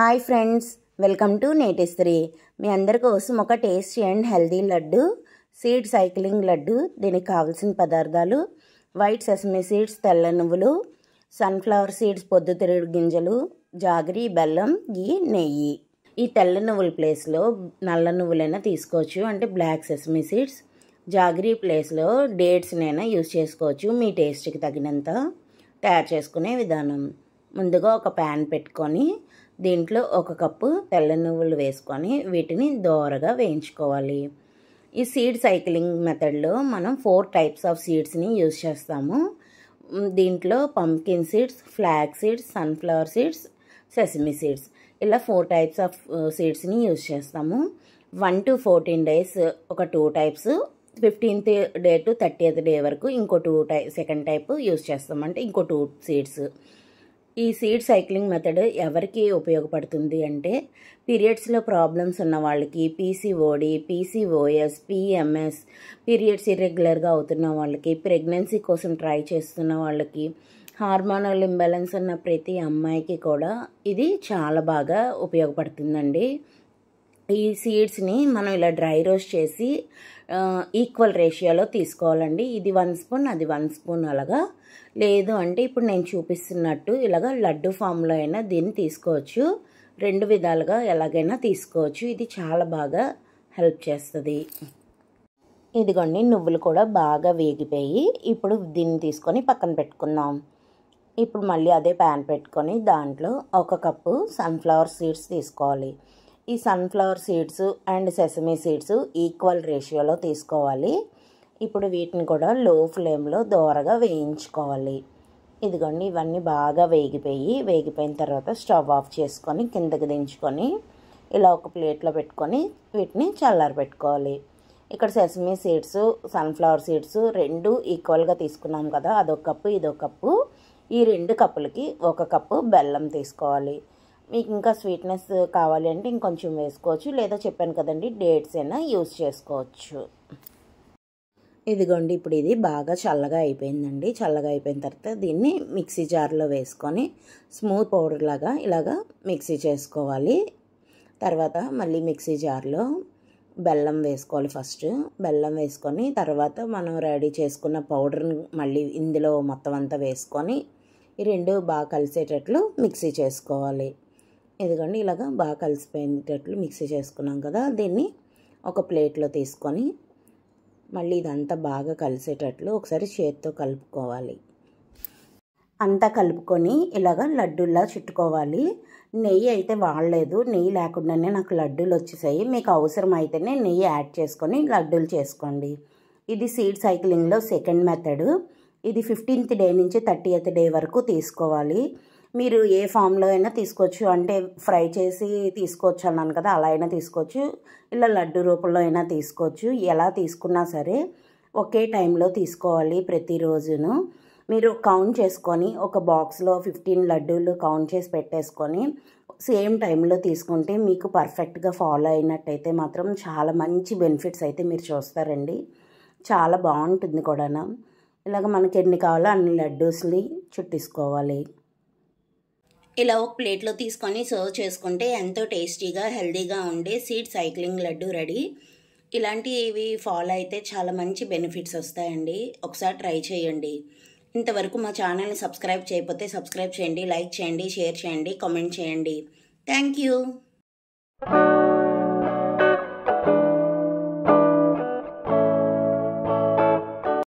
Hi friends, welcome to నేటిస్త్రీ. మీ అందరి కోసం ఒక tasty and healthy laddu, seed cycling laddu. దీనికి కావాల్సిన పదార్థాలు: వైట్ సెసమీ సీడ్స్ తెల్ల నువ్వులు, సన్ఫ్లవర్ సీడ్స్ పొద్దుతిరుగుడు గింజలు, జాగరి, బెల్లం, ఘీ, నెయ్యి. ఈ తెల్ల నువ్వుల ప్లేస్లో నల్ల నువ్వులైనా తీసుకోవచ్చు, అంటే బ్లాక్ సెసమీ సీడ్స్. జాగరి ప్లేస్లో డేట్స్నైనా యూజ్ చేసుకోవచ్చు, మీ టేస్ట్కి తగినంత. తయారు చేసుకునే విధానం: ముందుగా ఒక ప్యాన్ పెట్టుకొని దీంట్లో ఒక కప్పు తెల్ల నువ్వులు వేసుకొని వీటిని దోరగా వేయించుకోవాలి. ఈ సీడ్ సైక్లింగ్ మెథడ్లో మనం 4 టైప్స్ ఆఫ్ సీడ్స్ని యూజ్ చేస్తాము. దీంట్లో pumpkin seeds, flax seeds, sunflower seeds, sesame seeds, ఇలా 4 టైప్స్ ఆఫ్ సీడ్స్ని యూజ్ చేస్తాము. 1 to 14 days ఒక 2 types, 15th day to 30th day వరకు ఇంకో 2 సెకండ్ టైప్ యూజ్ చేస్తాం, అంటే ఇంకో 2 సీడ్స్. ఈ సీడ్ సైక్లింగ్ మెథడ్ ఎవరికి ఉపయోగపడుతుంది అంటే పీరియడ్స్లో ప్రాబ్లమ్స్ ఉన్న వాళ్ళకి, పీసీఓడి, పీసీఓఎస్, పిఎంఎస్, పీరియడ్స్ ఇర్రెగ్యులర్గా అవుతున్న వాళ్ళకి, ప్రెగ్నెన్సీ కోసం ట్రై చేస్తున్న వాళ్ళకి, హార్మోనల్ ఇంబ్యాలెన్స్ ఉన్న ప్రతి అమ్మాయికి కూడా ఇది చాలా బాగా ఉపయోగపడుతుందండి. ఈ సీడ్స్ని మనం ఇలా డ్రై రోస్ట్ చేసి ఈక్వల్ రేషియోలో తీసుకోవాలండి. ఇది 1 స్పూన్, అది 1 స్పూన్ అలాగా. లేదు అంటే ఇప్పుడు నేను చూపిస్తున్నట్టు ఇలాగ లడ్డు ఫామ్లో అయినా దీన్ని తీసుకోవచ్చు. 2 విధాలుగా ఎలాగైనా తీసుకోవచ్చు. ఇది చాలా బాగా హెల్ప్ చేస్తుంది. ఇదిగోండి, నువ్వులు కూడా బాగా వేగిపోయి ఇప్పుడు దీన్ని తీసుకొని పక్కన పెట్టుకుందాం. ఇప్పుడు మళ్ళీ అదే ప్యాన్ పెట్టుకొని దాంట్లో 1 కప్పు సన్ఫ్లవర్ సీడ్స్ తీసుకోవాలి. ఈ sunflower seeds and sesame seeds equal రేషియోలో తీసుకోవాలి. ఇప్పుడు వీటిని కూడా లో ఫ్లేమ్లో దోరగా వేయించుకోవాలి. ఇదిగోండి, ఇవన్నీ బాగా వేగిపోయిన తర్వాత స్టవ్ ఆఫ్ చేసుకొని కిందకి దించుకొని ఇలా ఒక ప్లేట్లో పెట్టుకొని వీటిని చల్లారబెట్టుకోవాలి. ఇక్కడ సెసమీ సీడ్స్, సన్ఫ్లవర్ సీడ్స్ 2 ఈక్వల్గా తీసుకున్నాం కదా, అదొక కప్పు, ఇదొక కప్పు. ఈ 2 కప్పులకి 1 కప్పు బెల్లం తీసుకోవాలి. మీకు ఇంకా స్వీట్నెస్ కావాలి అంటే ఇంకొంచెం వేసుకోవచ్చు, లేదా చెప్పాను కదండి డేట్స్ అయినా యూజ్ చేసుకోవచ్చు. ఇదిగోండి, ఇప్పుడు ఇది బాగా చల్లగా అయిపోయిందండి. చల్లగా అయిపోయిన తర్వాత దీన్ని మిక్సీ జార్లో వేసుకొని స్మూత్ పౌడర్ లాగా ఇలాగా మిక్సీ చేసుకోవాలి. తర్వాత మళ్ళీ మిక్సీ జార్లో బెల్లం వేసుకోవాలి. ఫస్ట్ బెల్లం వేసుకొని తర్వాత మనం రెడీ చేసుకున్న పౌడర్ని మళ్ళీ ఇందులో మొత్తం అంతా వేసుకొని ఈ 2 బాగా కలిసేటట్లు మిక్సీ చేసుకోవాలి. ఇదిగోండి, ఇలాగా బాగా కలిసిపోయేటట్లు మిక్సీ చేసుకున్నాం కదా, దీన్ని ఒక ప్లేట్లో తీసుకొని మళ్ళీ ఇదంతా బాగా కలిసేటట్లు ఒకసారి చేతితో కలుపుకోవాలి. అంతా కలుపుకొని ఇలాగ లడ్డూల్లా చుట్టుకోవాలి. నెయ్యి అయితే వాడలేదు, నెయ్యి లేకుండానే నాకు లడ్డూలు వచ్చేసాయి. మీకు అవసరం అయితేనే నెయ్యి యాడ్ చేసుకొని లడ్డూలు చేసుకోండి. ఇది సీడ్ సైక్లింగ్లో సెకండ్ మెథడ్. ఇది 15th day నుంచి 30th day వరకు తీసుకోవాలి. మీరు ఏ ఫామ్లో అయినా తీసుకోవచ్చు, అంటే ఫ్రై చేసి తీసుకోవచ్చు అన్నాను కదా, అలా అయినా తీసుకోవచ్చు, ఇలా లడ్డు రూపంలో అయినా తీసుకోవచ్చు. ఎలా తీసుకున్నా సరే ఒకే టైంలో తీసుకోవాలి. ప్రతిరోజును మీరు కౌంట్ చేసుకొని ఒక బాక్స్లో 15 లడ్డూలు కౌంట్ చేసి పెట్టేసుకొని సేమ్ టైంలో తీసుకుంటే మీకు పర్ఫెక్ట్గా ఫాలో అయినట్టయితే మాత్రం చాలా మంచి బెనిఫిట్స్ అయితే మీరు చూస్తారండి. చాలా బాగుంటుంది కూడా. ఇలాగ మనకి ఎన్ని కావాలో అన్ని లడ్డూస్ని చుట్టేసుకోవాలి. ఇలా ఒక ప్లేట్లో తీసుకొని సర్వ్ చేసుకుంటే ఎంతో టేస్టీగా హెల్తీగా ఉండే సీడ్ సైక్లింగ్ లడ్డు రెడీ. ఇలాంటివి ఫాలో అయితే చాలా మంచి బెనిఫిట్స్ వస్తాయండి. ఒకసారి ట్రై చేయండి. ఇంతవరకు మా ఛానల్ని సబ్స్క్రైబ్ చేయకపోతే సబ్స్క్రైబ్ చేయండి, లైక్ చేయండి, షేర్ చేయండి, కామెంట్ చేయండి. Thank you.